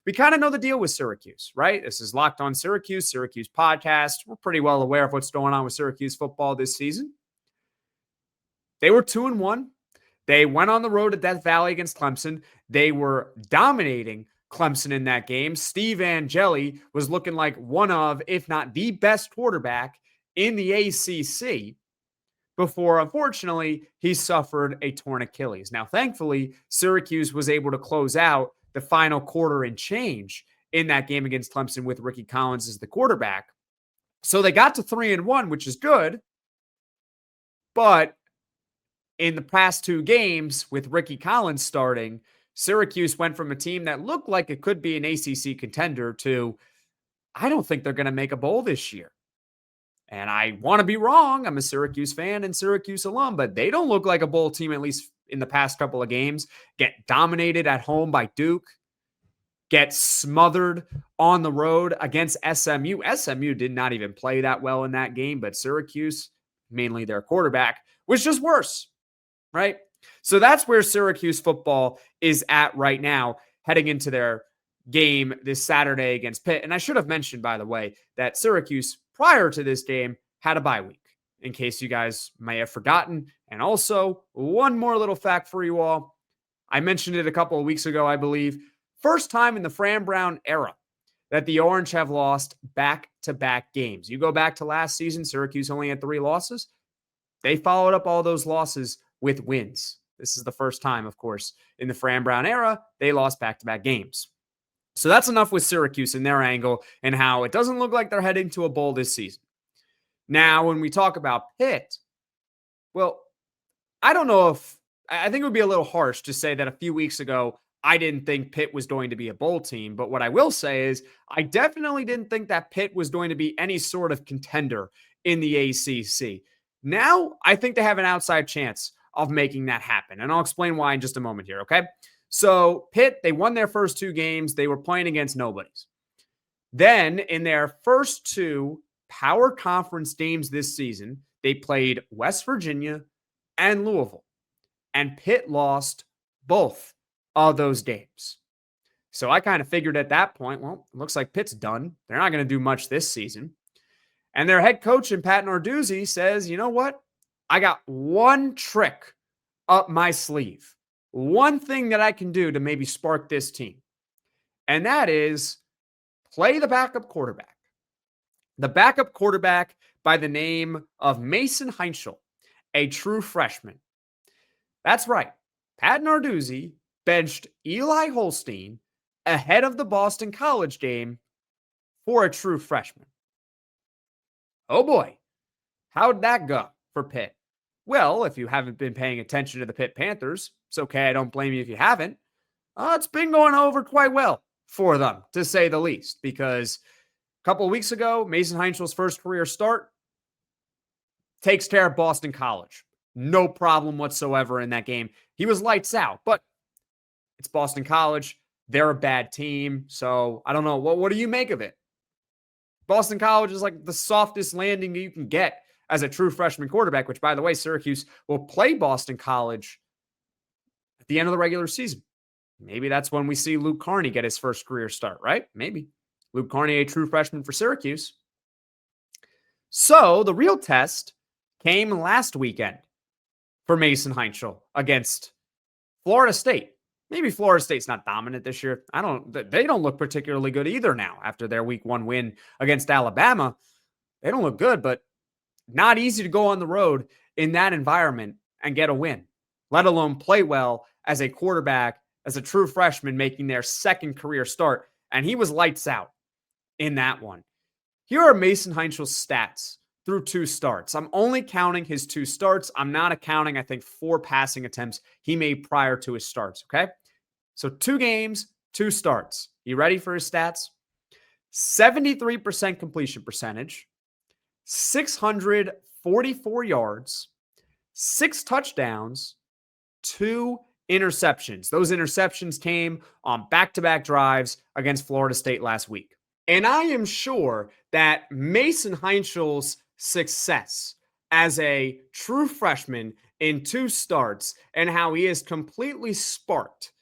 we kind of know the deal with Syracuse, right? This is Locked On Syracuse, Syracuse podcast. We're pretty well aware of what's going on with Syracuse football this season. They were 2-1. They went on the road at Death Valley against Clemson. They were dominating Clemson in that game. Steve Angeli was looking like one of, if not the best quarterback in the ACC before, unfortunately, he suffered a torn Achilles. Now, thankfully, Syracuse was able to close out the final quarter and change in that game against Clemson with Ricky Collins as the quarterback. So they got to 3-1, which is good. But in the past two games with Ricky Collins starting, Syracuse went from a team that looked like it could be an ACC contender to, I don't think they're going to make a bowl this year. And I want to be wrong. I'm a Syracuse fan and Syracuse alum, but they don't look like a bowl team, at least in the past couple of games. Get dominated at home by Duke. Get smothered on the road against SMU. SMU did not even play that well in that game, but Syracuse, mainly their quarterback, was just worse, right? So that's where Syracuse football is at right now, heading into their game this Saturday against Pitt. And I should have mentioned, by the way, that Syracuse, prior to this game, had a bye week, in case you guys may have forgotten. And also, one more little fact for you all. I mentioned it a couple of weeks ago, I believe. First time in the Fran Brown era that the Orange have lost back-to-back games. You go back to last season, Syracuse only had 3 losses. They followed up all those losses with wins. This is the first time, of course, in the Fran Brown era, they lost back-to-back games. So that's enough with Syracuse and their angle and how it doesn't look like they're heading to a bowl this season. Now, when we talk about Pitt, well, I don't know if, I think it would be a little harsh to say that a few weeks ago, I didn't think Pitt was going to be a bowl team. But what I will say is I definitely didn't think that Pitt was going to be any sort of contender in the ACC. Now, I think they have an outside chance of making that happen. And I'll explain why in just a moment here, okay? So Pitt, they won their first 2 games. They were playing against nobodies. Then in their first 2 power conference games this season, they played West Virginia and Louisville. And Pitt lost both of those games. So I kind of figured at that point, well, it looks like Pitt's done. They're not going to do much this season. And their head coach, Pat Narduzzi, says, you know what? I got one trick up my sleeve. One thing that I can do to maybe spark this team. And that is play the backup quarterback. The backup quarterback by the name of Mason Heintschel, a true freshman. That's right. Pat Narduzzi benched Eli Holstein ahead of the Boston College game for a true freshman. Oh boy, how'd that go for Pitt? Well, if you haven't been paying attention to the Pitt Panthers, it's okay. I don't blame you if you haven't. It's been going over quite well for them, to say the least, because a couple of weeks ago, Mason Heintschel's first career start takes care of Boston College. No problem whatsoever in that game. He was lights out, but it's Boston College. They're a bad team. So I don't know. What do you make of it? Boston College is like the softest landing you can get as a true freshman quarterback, which, by the way, Syracuse will play Boston College at the end of the regular season. Maybe that's when we see Luke Carney get his first career start, right? Maybe. Luke Carney, a true freshman for Syracuse. So the real test came last weekend for Mason Heintschel against Florida State. Maybe Florida State's not dominant this year. They don't look particularly good either now after their week 1 win against Alabama. They don't look good, but not easy to go on the road in that environment and get a win, let alone play well as a quarterback, as a true freshman making their second career start. And he was lights out in that one. Here are Mason Heintschel's stats through 2 starts. I'm only counting his 2 starts. I'm not accounting, I think, 4 passing attempts he made prior to his starts, okay? So 2 games, 2 starts. You ready for his stats? 73% completion percentage, 644 yards, 6 touchdowns, 2 interceptions. Those interceptions came on back-to-back drives against Florida State last week. And I am sure that Mason Heintschel's success as a true freshman in 2 starts and how he has completely sparked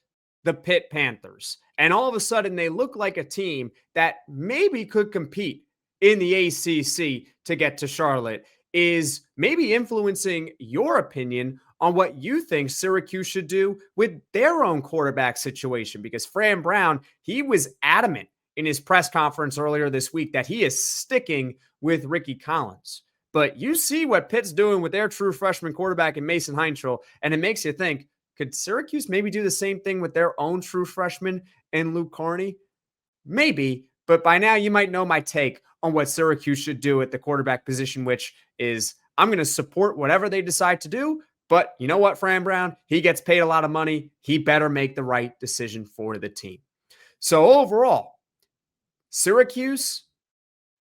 the Pitt Panthers. And all of a sudden, they look like a team that maybe could compete in the ACC to get to Charlotte, is maybe influencing your opinion on what you think Syracuse should do with their own quarterback situation. Because Fran Brown, he was adamant in his press conference earlier this week that he is sticking with Ricky Collins. But you see what Pitt's doing with their true freshman quarterback in Mason Heintschel, and it makes you think, could Syracuse maybe do the same thing with their own true freshman in Luke Carney? Maybe, but by now you might know my take on what Syracuse should do at the quarterback position, which is I'm going to support whatever they decide to do. But you know what, Fran Brown? He gets paid a lot of money. He better make the right decision for the team. So overall, Syracuse,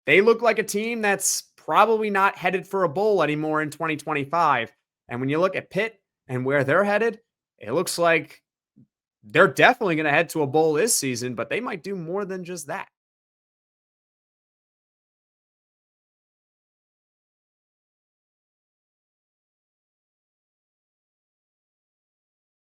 they look like a team that's probably not headed for a bowl anymore in 2025. And when you look at Pitt and where they're headed, it looks like they're definitely going to head to a bowl this season, but they might do more than just that.